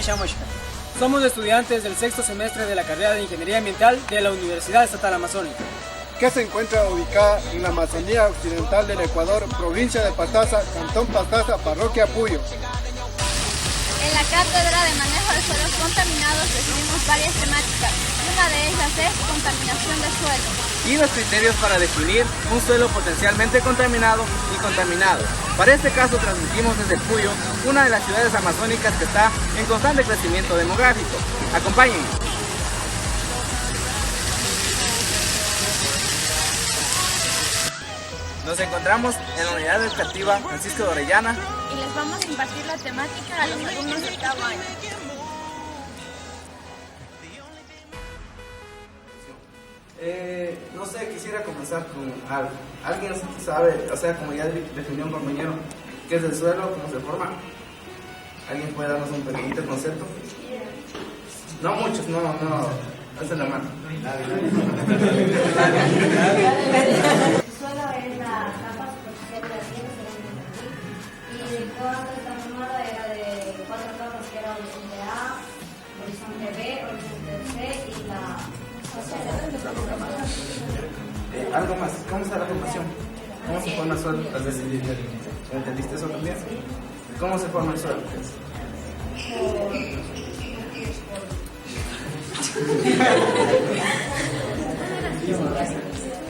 Shamoshka. Somos estudiantes del sexto semestre de la carrera de Ingeniería Ambiental de la Universidad Estatal Amazónica, que se encuentra ubicada en la Amazonía Occidental del Ecuador, provincia de Pastaza, Cantón Pastaza, Parroquia Puyo. En la cátedra de manejo de suelos contaminados definimos varias temáticas. Una de ellas es contaminación de suelo. Y los criterios para definir un suelo potencialmente contaminado y contaminado. Para este caso transmitimos desde Puyo, una de las ciudades amazónicas que está en constante crecimiento demográfico. Acompáñenme. Nos encontramos en la unidad educativa Francisco de Orellana y les vamos a impartir la temática a los alumnos de octavo año. No sé, quisiera comenzar con algo. ¿Alguien sabe, o sea, como ya definió un compañero, qué es el suelo, cómo se forma? ¿Alguien puede darnos un pequeñito concepto? No muchos, no, alza la mano. Suelo es la capa superficial de la tierra, y cuando está formada era de 4 capas, que era horizonte A, horizonte B, horizonte C y la algo más, ¿cómo está la formación? ¿Cómo se forma el suelo? ¿Entendiste eso también? ¿Cómo se forma el suelo?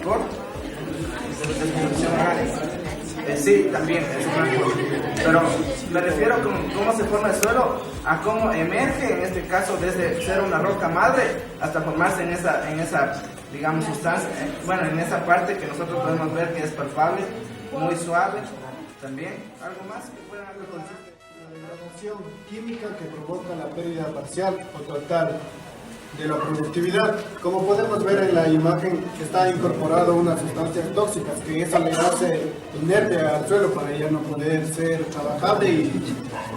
¿Por? Sí, también es una cosa. Pero me refiero con cómo se forma el suelo a cómo emerge, en este caso, desde ser una roca madre hasta formarse en esa digamos, sustancia, bueno, en esa parte que nosotros podemos ver que es palpable, muy suave. También, ¿algo más que puedan hablar con eso? La degradación química que provoca la pérdida parcial o total de la productividad. Como podemos ver en la imagen, está incorporado unas sustancias tóxicas que eso le hace inerte al suelo para ya no poder ser trabajable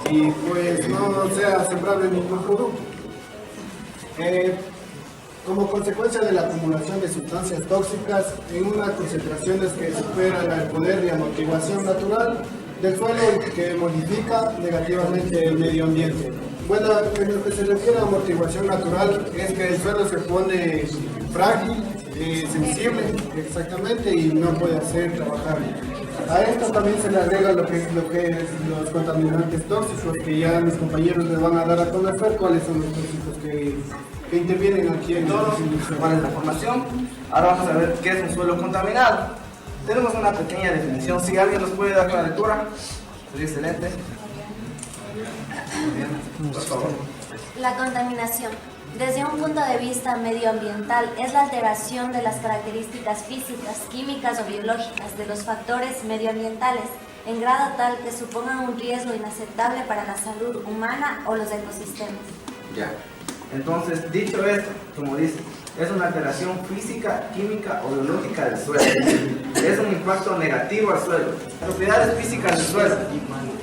y pues no sea sembrable ningún producto. Como consecuencia de la acumulación de sustancias tóxicas en unas concentraciones que superan el poder de amortiguación natural del suelo y que modifica negativamente el medio ambiente. Bueno, en lo que se refiere a amortiguación natural es que el suelo se pone frágil, sensible, exactamente, y no puede ser trabajable. A esto también se le agrega lo que es los contaminantes tóxicos, que ya mis compañeros les van a dar a conocer cuáles son los tóxicos que intervienen aquí en ¿Cuál es la formación? Ahora vamos a ver qué es un suelo contaminado. Tenemos una pequeña definición. Si alguien nos puede dar con la lectura, sería excelente. Bien, por favor. La contaminación, desde un punto de vista medioambiental, es la alteración de las características físicas, químicas o biológicas de los factores medioambientales en grado tal que supongan un riesgo inaceptable para la salud humana o los ecosistemas. Ya. Entonces, dicho esto, como dice, es una alteración física, química o biológica del suelo. Es un impacto negativo al suelo. Propiedades físicas del suelo.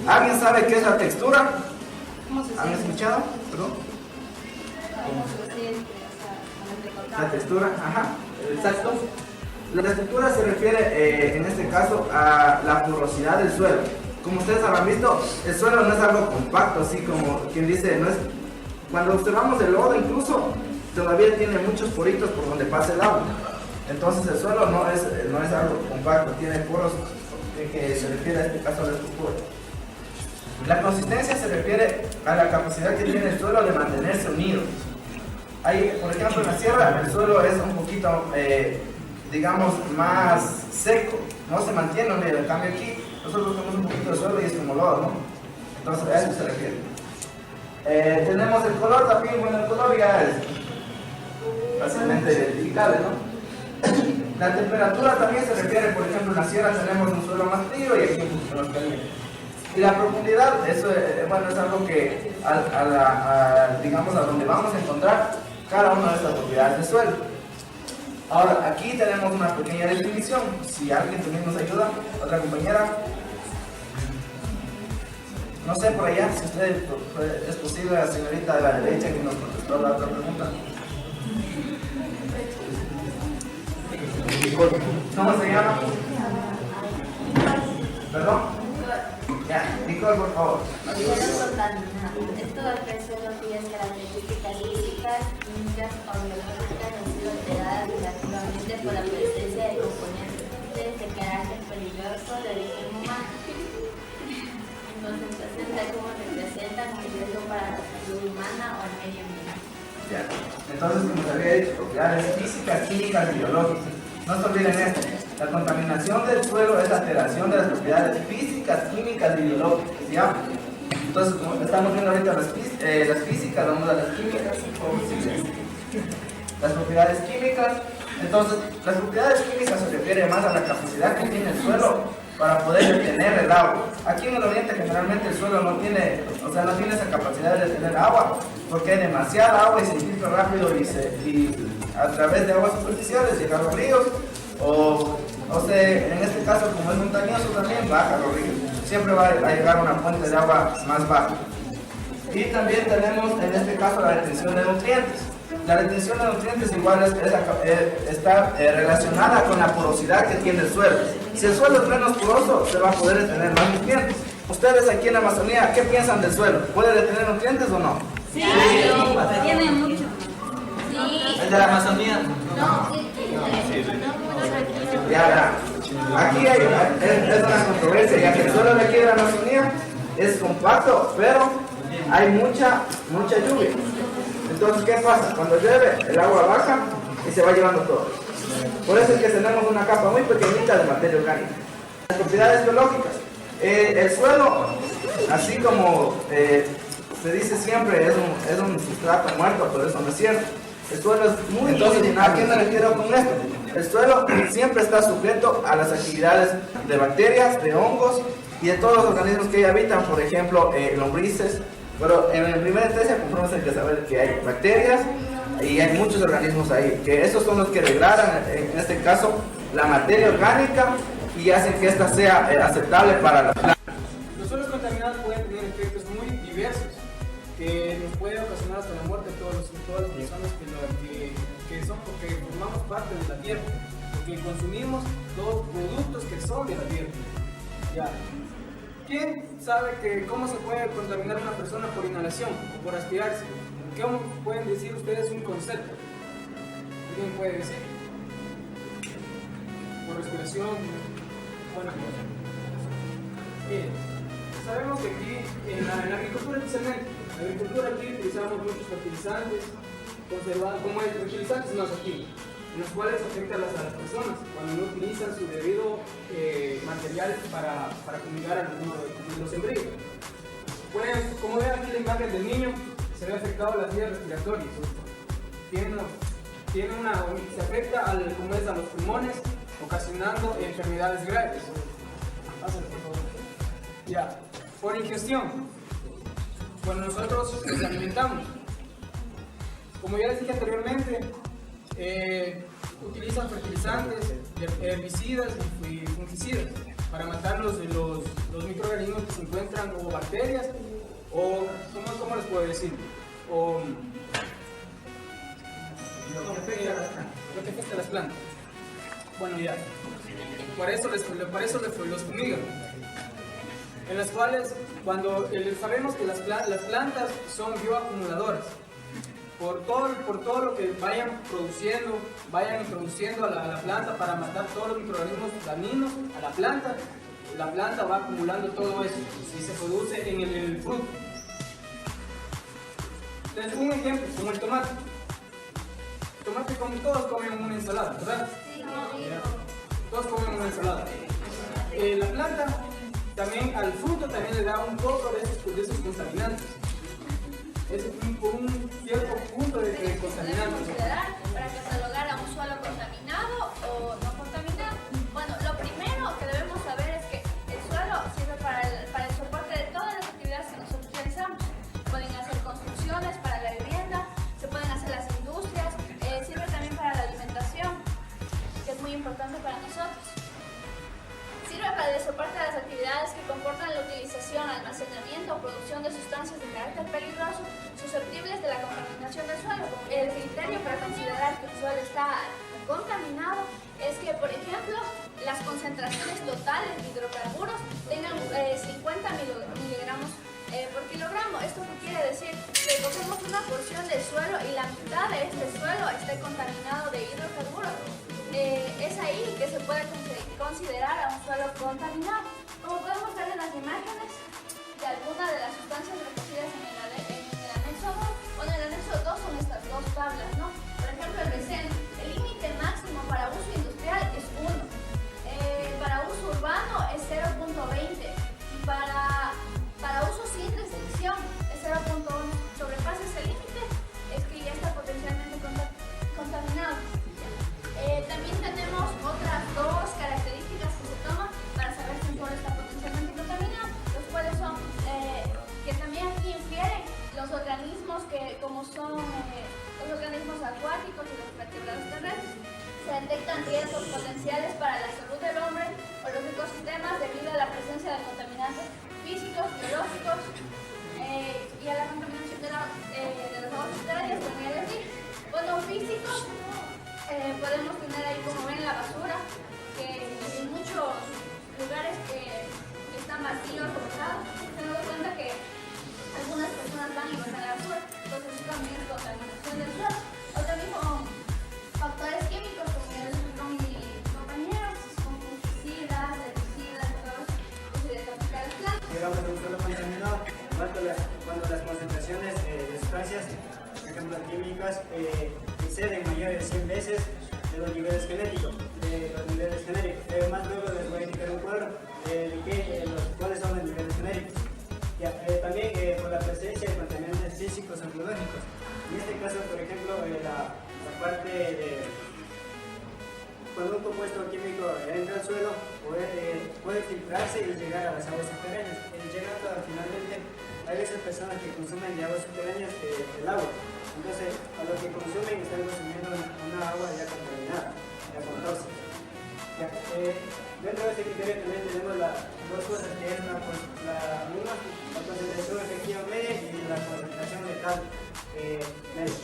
¿Alguien sabe qué es la textura? ¿Han escuchado? ¿Perdón? La textura, ajá, exacto. La textura se refiere, en este caso, a la porosidad del suelo. Como ustedes habrán visto, el suelo no es algo compacto, así como quien dice, no es. Cuando observamos el lodo, incluso, todavía tiene muchos poritos por donde pasa el agua. Entonces el suelo no es algo compacto, tiene poros que se refiere a este caso a la estructura. La consistencia se refiere a la capacidad que tiene el suelo de mantenerse unido. Hay, por ejemplo, en la sierra el suelo es un poquito, digamos, más seco, no se mantiene unido. En cambio aquí, nosotros tenemos un poquito de suelo y es como lodo, ¿no? Entonces a eso se refiere. Tenemos el color también, bueno, el color ya es fácilmente identificable, ¿no? La temperatura también se refiere, por ejemplo, en la sierra tenemos un suelo más frío y aquí un poquito más caliente. Y la profundidad, eso bueno, es algo que, digamos, a donde vamos a encontrar cada una de estas propiedades del suelo. Ahora, aquí tenemos una pequeña definición. Si alguien también nos ayuda, otra compañera. No sé por allá si usted es posible, la señorita de la derecha que nos contestó la otra pregunta. ¿Cómo se llama? ¿Perdón? Ya, Nicole, por favor. Es todo el suelo riesgo para la salud humana o el medio ambiente. Ya. Entonces, como les había dicho, propiedades físicas, químicas y biológicas. No se olviden esto. La contaminación del suelo es la alteración de las propiedades físicas, químicas y biológicas. ¿Ya? Entonces, como estamos viendo ahorita las físicas, vamos a las químicas. Las propiedades químicas. Entonces, las propiedades químicas se refieren más a la capacidad que tiene el suelo para poder retener el agua. Aquí en el oriente generalmente el suelo no tiene, no tiene esa capacidad de retener agua, porque hay demasiada agua y se infiltra rápido y a través de aguas superficiales llega a los ríos, o sea, en este caso como es montañoso también baja a los ríos. Siempre va a llegar a una fuente de agua más baja. Y también tenemos en este caso la retención de nutrientes. La retención de nutrientes igual está relacionada con la porosidad que tiene el suelo. Si el suelo es menos poroso, se va a poder retener más nutrientes. Ustedes aquí en la Amazonía, ¿qué piensan del suelo? ¿Puede retener nutrientes o no? Sí, tiene mucho. Sí. ¿El de la Amazonía? No, Ya verán. Aquí es una controversia, ya que el suelo de aquí de la Amazonía es compacto, pero hay mucha lluvia. Entonces, ¿qué pasa? Cuando llueve, el agua baja y se va llevando todo. Por eso es que tenemos una capa muy pequeñita de materia orgánica. Las propiedades biológicas. El suelo, así como se dice siempre, es un sustrato muerto, pero eso no es cierto. El suelo es muy dinámico. ¿A qué me refiero con esto? El suelo siempre está sujeto a las actividades de bacterias, de hongos y de todos los organismos que ahí habitan, por ejemplo, lombrices. Pero en el primer test comprobamos que saber que hay bacterias y hay muchos organismos ahí, que esos son los que degradan, en este caso, la materia orgánica y hacen que ésta sea aceptable para la planta. Los suelos contaminados pueden tener efectos muy diversos que nos pueden ocasionar hasta la muerte de todas las personas que son porque formamos parte de la tierra, porque consumimos los productos que son de la tierra. Ya. ¿Quién sabe cómo se puede contaminar una persona por inhalación o por aspirarse? ¿Cómo pueden decir ustedes un concepto? ¿Alguien puede decir? Por respiración. Bueno, miren, sabemos que aquí en la agricultura especialmente, en la agricultura aquí utilizamos muchos fertilizantes, como el fertilizantes no químicos, en los cuales afectan a las personas cuando no utilizan su debido material para fumigar a los sembríos. Pues, como ven aquí la imagen del niño, se ve afectado a las vías respiratorias. Se afecta a los pulmones, ocasionando enfermedades graves. Pásale, por favor. Ya, por ingestión. Cuando nosotros nos alimentamos, como ya les dije anteriormente, utilizan fertilizantes, herbicidas y fungicidas para matar los microorganismos que se encuentran, o bacterias, o ¿cómo les puedo decir? O lo que afecta a las plantas. Bueno, ya. Por eso los fumigan. En las cuales, cuando sabemos que las plantas son bioacumuladoras, por todo lo que vayan introduciendo a la planta para matar todos los microorganismos dañinos a la planta va acumulando todo eso y se produce en el fruto. Entonces, un ejemplo, como el tomate. El tomate, como todos comen una ensalada, ¿verdad? Todos comen una ensalada. La planta, también al fruto también le da un poco de esos contaminantes. Es un cierto punto de contaminantes. Considerar para catalogar a un suelo contaminado o no contaminado? Bueno, lo primero que debemos saber es que el suelo sirve para el soporte de todas las actividades que nosotros realizamos. Se pueden hacer construcciones para la vivienda, se pueden hacer las industrias, sirve también para la alimentación, que es muy importante para nosotros. Sirve para el soporte de las actividades que comportan la utilización, almacenamiento o producción de sustancias de carácter peligroso susceptibles de la contaminación del suelo. El criterio para considerar que un suelo está contaminado es que, por ejemplo, las concentraciones totales de hidrocarburos tengan 50 miligramos por kilogramo. ¿Esto qué quiere decir? Que cogemos una porción del suelo y la mitad de este suelo esté contaminado de hidrocarburos. Es ahí que se puede considerar a un suelo contaminado. Como podemos ver en las imágenes de algunas de las sustancias recogidas en el cuando las concentraciones de sustancias, por ejemplo químicas, exceden mayores de 100 veces de los niveles genéticos. Más luego les voy a indicar un cuadro de cuáles son los niveles genéricos. También por la presencia de contaminantes físicos o biológicos. En este caso, por ejemplo, la parte de cuando un compuesto químico entra al suelo puede filtrarse y llegar a las aguas subterráneas. Llegando finalmente, hay veces personas que consumen de aguas subterráneas el agua. Entonces, a lo que consumen están consumiendo una agua ya contaminada, ya con tóxicos. Dentro de este criterio también tenemos dos cosas que es la concentración efectiva media y la concentración letal media.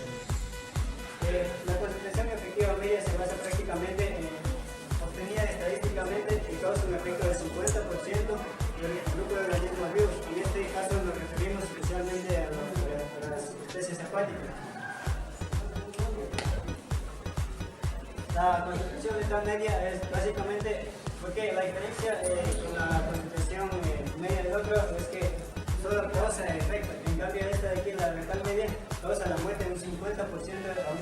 La concentración efectiva media se basa prácticamente obtenida estadísticamente y causa un efecto del 50% del grupo de organismos vivos. En este caso nos referimos especialmente a las especies acuáticas. La concentración letal media es básicamente porque la diferencia con la concentración media del otro es que solo causa efecto. En cambio esta de aquí, la letal media, causa la muerte de un 50% a un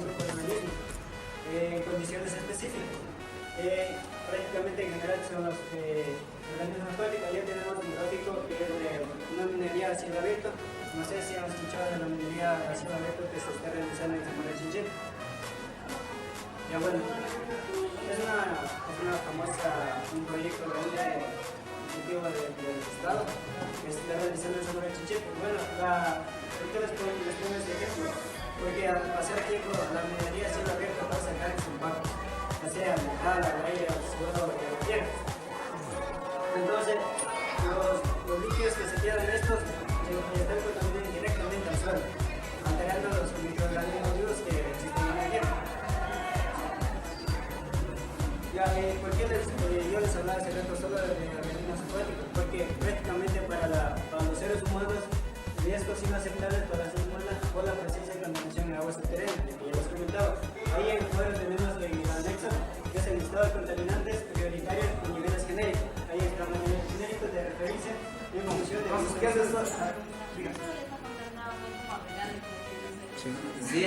grupo de organismos en condiciones específicas. Prácticamente en general son los organismos acuáticos. Ayer tenemos un gráfico que es de una minería a cielo abierto. No sé si han escuchado de la minería a cielo abierto que se está realizando en Zamora Chinchín. Ya bueno, es una famosa, un proyecto grande ejecutivo del Estado que se está realizando en Zamora Chinchín. Bueno, ahorita les pongo ese ejemplo, porque al pasar tiempo la minería a cielo abierto causa grandes impactos, ya sea metal, aire, suelo, tierra. Entonces, los líquidos que se quedan en estos están contaminando directamente al suelo, alterando los microorganismos vivos que existen en la tierra. ¿Por qué yo les hablaba hace rato solo de organismos acuáticos? Porque prácticamente para los seres humanos riesgos inaceptables para la salud humana por la presencia de contaminación en agua subterránea, que ya les comentaba. Ahí en el cuadro tenemos el anexo, que es el listado de contaminantes prioritarios y niveles genéricos. Ahí están los niveles genéricos de referencia en función de... Entonces, ¿qué es eso? Sí,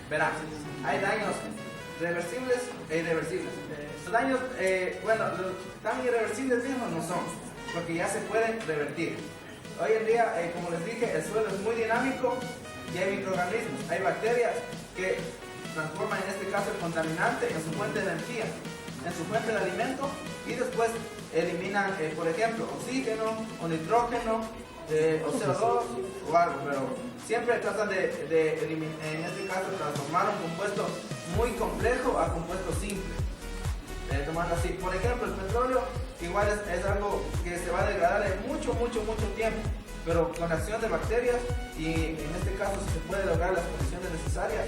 verá, hay daños reversibles e irreversibles. Los daños, tan irreversibles mismos no son, porque ya se pueden revertir. Hoy en día, como les dije, el suelo es muy dinámico y hay microorganismos, hay bacterias que transforman en este caso el contaminante en su fuente de energía, en su fuente de alimento y después eliminan, por ejemplo, oxígeno o nitrógeno o CO2 o algo, pero siempre tratan de eliminar, en este caso transformar un compuesto muy complejo a compuesto simple. Tomando así, por ejemplo, el petróleo igual es algo que se va a degradar en mucho tiempo, pero con la acción de bacterias y en este caso si se puede lograr las condiciones necesarias,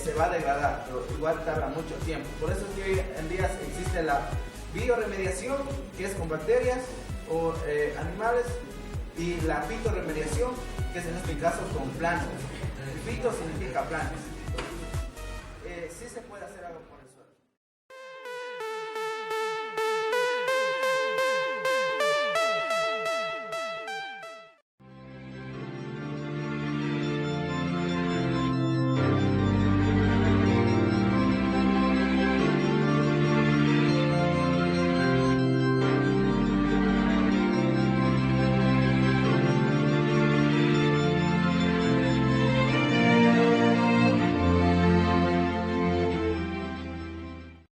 se va a degradar, pero igual tarda mucho tiempo. Por eso es que hoy en día existe la bioremediación, que es con bacterias o animales, y la fitoremediación, que es en este caso con plantas. Fito significa plantas.